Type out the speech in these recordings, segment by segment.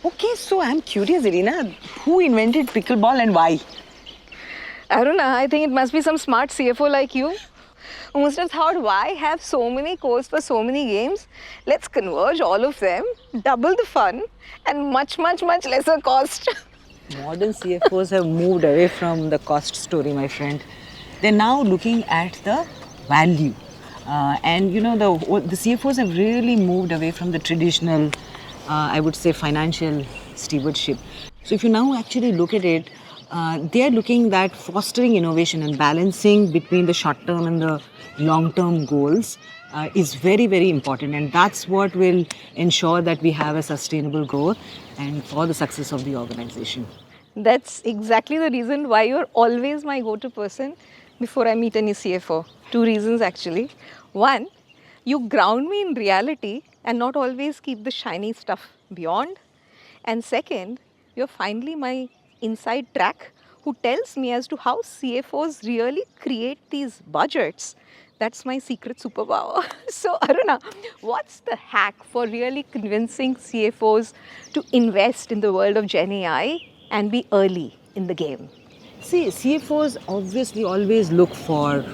Okay, so I'm curious, Irina, who invented pickleball and why? Aruna, I think it must be some smart CFO like you who must have thought, why have so many codes for so many games? Let's converge all of them, double the fun, and much, much, much lesser cost. Modern CFOs have moved away from the cost story, my friend. They're now looking at the value. And you know, the CFOs have really moved away from the traditional, I would say, financial stewardship. So if you now actually look at it, they are looking at fostering innovation and balancing between the short term and the long term goals is very, very important. And that's what will ensure that we have a sustainable growth and for the success of the organization. That's exactly the reason why you're always my go to person before I meet any CFO. Two reasons actually. One, you ground me in reality and not always keep the shiny stuff beyond. And second, you're finally my inside track who tells me as to how CFOs really create these budgets. That's my secret superpower. So, Aruna, what's the hack for really convincing CFOs to invest in the world of Gen AI and be early in the game? See, CFOs obviously always look for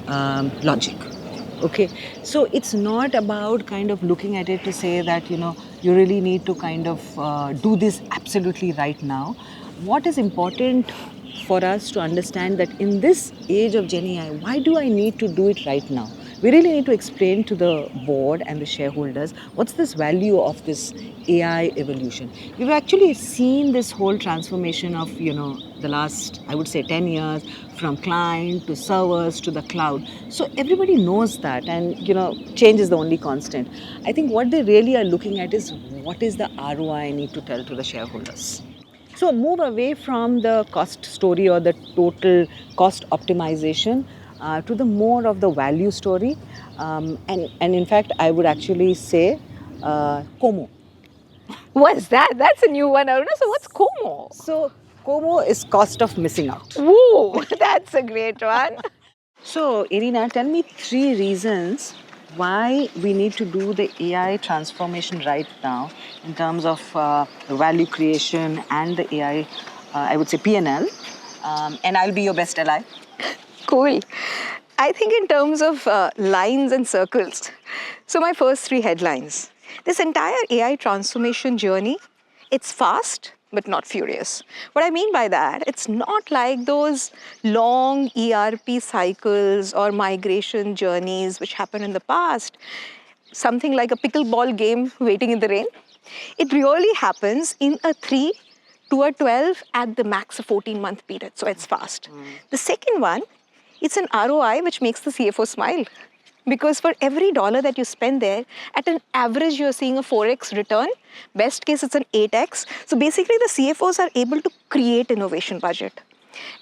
logic. Okay, so it's not about kind of looking at it to say that you really need to kind of do this absolutely right now. What is important for us to understand that in this age of Gen AI, why do I need to do it right now? We really need to explain to the board and the shareholders what's this value of this AI evolution. We've actually seen this whole transformation of the last, I would say, 10 years, from client to servers to the cloud. So everybody knows that, and change is the only constant. I think what they really are looking at is what is the ROI I need to tell to the shareholders. So move away from the cost story or the total cost optimization to the more of the value story. And in fact, I would actually say COMO. What's that? That's a new one, Aruna. So, what's Como? So COMO is cost of missing out. Woo, that's a great one. So Irina, tell me three reasons why we need to do the AI transformation right now in terms of value creation and the AI, I would say PNL, and I'll be your best ally. Cool. I think in terms of lines and circles. So my first three headlines. This entire AI transformation journey, it's fast but not furious. What I mean by that, it's not like those long ERP cycles or migration journeys which happened in the past, something like a pickleball game waiting in the rain. It really happens in a 3 to a 12 at the max a 14-month period. So it's fast. The second one, it's an ROI which makes the CFO smile. Because for every dollar that you spend there, at an average, you're seeing a 4x return. Best case, it's an 8x. So basically, the CFOs are able to create innovation budget.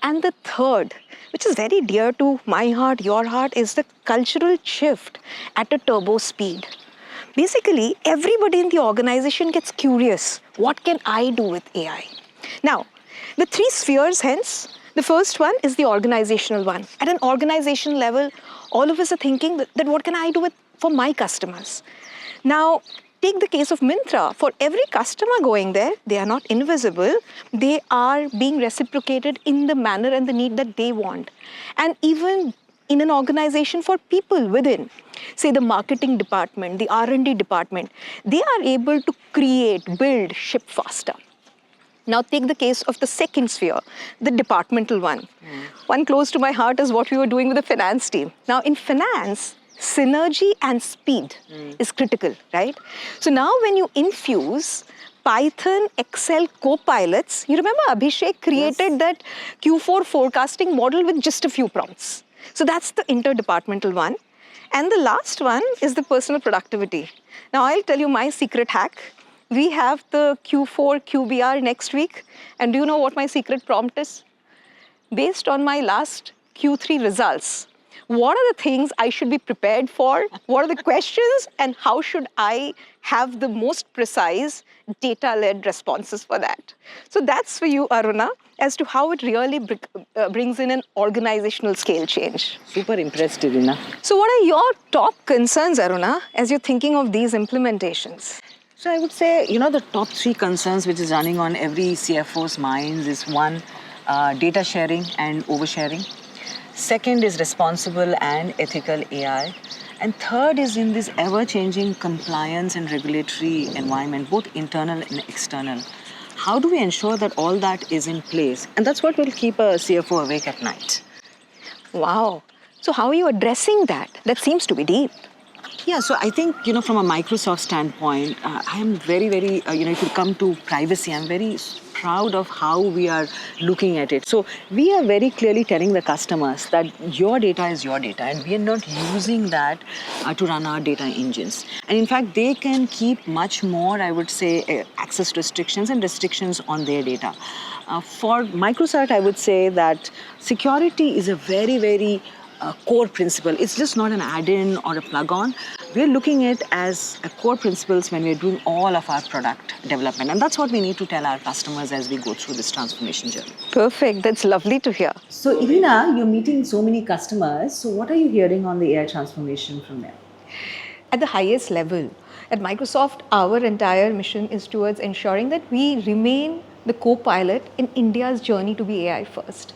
And the third, which is very dear to my heart, your heart, is the cultural shift at a turbo speed. Basically, everybody in the organization gets curious. What can I do with AI? Now, the three spheres, hence, the first one is the organizational one. At an organization level, all of us are thinking that what can I do for my customers? Now, take the case of Myntra. For every customer going there, they are not invisible. They are being reciprocated in the manner and the need that they want. And even in an organization for people within, say the marketing department, the R&D department, they are able to create, build, ship faster. Now take the case of the second sphere, the departmental one. One close to my heart is what we were doing with the finance team. Now in finance, synergy and speed is critical, right? So now when you infuse Python, Excel copilots, you remember Abhishek created that Q4 forecasting model with just a few prompts. So that's the interdepartmental one. And the last one is the personal productivity. Now I'll tell you my secret hack. We have the Q4 QBR next week. And do you know what my secret prompt is? Based on my last Q3 results, what are the things I should be prepared for? What are the questions? And how should I have the most precise data-led responses for that? So that's for you, Aruna, as to how it really brings in an organizational scale change. Super impressed, Irina. So what are your top concerns, Aruna, as you're thinking of these implementations? So I would say, the top three concerns which is running on every CFO's minds is one, data sharing and oversharing. Second is responsible and ethical AI. And third is in this ever-changing compliance and regulatory environment, both internal and external. How do we ensure that all that is in place? And that's what will keep a CFO awake at night. Wow. So, how are you addressing that? That seems to be deep. Yeah, so I think, from a Microsoft standpoint, I am very, very, if you come to privacy, I'm very proud of how we are looking at it. So we are very clearly telling the customers that your data is your data and we are not using that to run our data engines. And in fact, they can keep much more, I would say, access restrictions and restrictions on their data. For Microsoft, I would say that security is a very, very core principle. It's just not an add-in or a plug-on. We're looking at it as a core principles when we're doing all of our product development. And that's what we need to tell our customers as we go through this transformation journey. Perfect. That's lovely to hear. So, Irina, you're meeting so many customers. So what are you hearing on the AI transformation from them? At the highest level, at Microsoft, our entire mission is towards ensuring that we remain the co-pilot in India's journey to be AI first.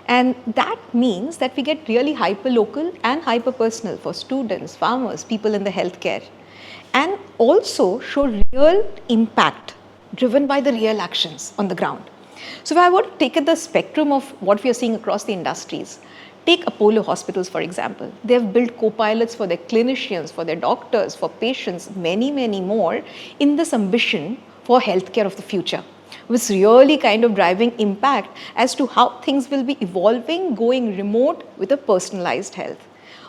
And that means that we get really hyper-local and hyper-personal for students, farmers, people in the healthcare. And also show real impact driven by the real actions on the ground. So if I were to take at the spectrum of what we are seeing across the industries, take Apollo hospitals, for example. They have built co-pilots for their clinicians, for their doctors, for patients, many, many more in this ambition for healthcare of the future, which really kind of driving impact as to how things will be evolving, going remote with a personalized health.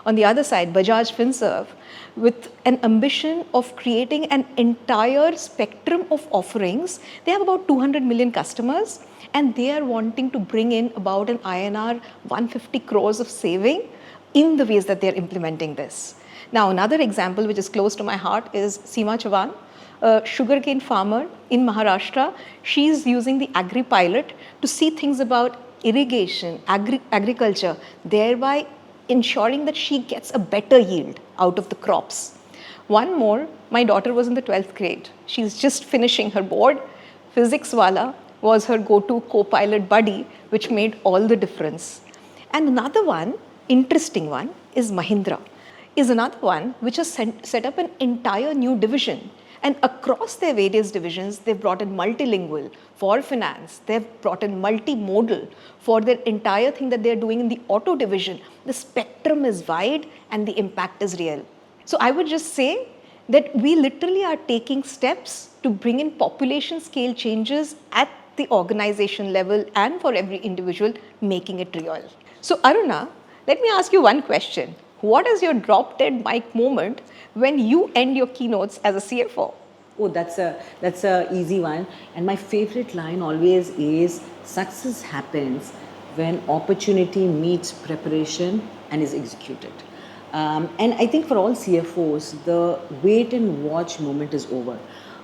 On the other side, Bajaj Finserv, with an ambition of creating an entire spectrum of offerings, they have about 200 million customers and they are wanting to bring in about an INR 150 crores of saving in the ways that they are implementing this. Now, another example which is close to my heart is Seema Chavan, a sugarcane farmer in Maharashtra. She's using the AgriPilot to see things about irrigation, agriculture, thereby ensuring that she gets a better yield out of the crops. One more, my daughter was in the 12th grade. She's just finishing her board. Physics wala was her go-to co-pilot buddy, which made all the difference. And another one, interesting one, is Mahindra, is another one which has set up an entire new division. And across their various divisions, they've brought in multilingual for finance. They've brought in multimodal for their entire thing that they're doing in the auto division. The spectrum is wide and the impact is real. So I would just say that we literally are taking steps to bring in population scale changes at the organization level and for every individual, making it real. So Aruna, let me ask you one question. What is your drop dead mic moment when you end your keynotes as a CFO? Oh, that's a easy one. And my favorite line always is success happens when opportunity meets preparation and is executed. And I think for all CFOs, the wait and watch moment is over.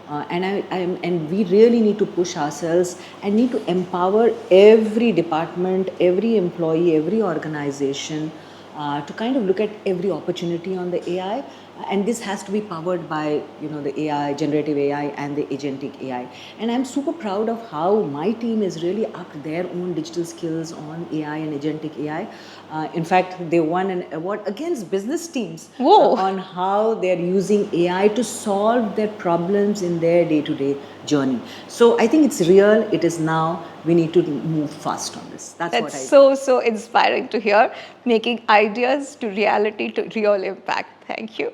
And we really need to push ourselves and need to empower every department, every employee, every organization to kind of look at every opportunity on the AI. And this has to be powered by the AI, generative AI and the agentic AI. And I'm super proud of how my team is really upped their own digital skills on AI and agentic AI. In fact, they won an award against business teams on how they're using AI to solve their problems in their day-to-day journey. So I think it's real, it is now, we need to move fast on this. That's what I so inspiring to hear, making ideas to reality to real impact. Thank you.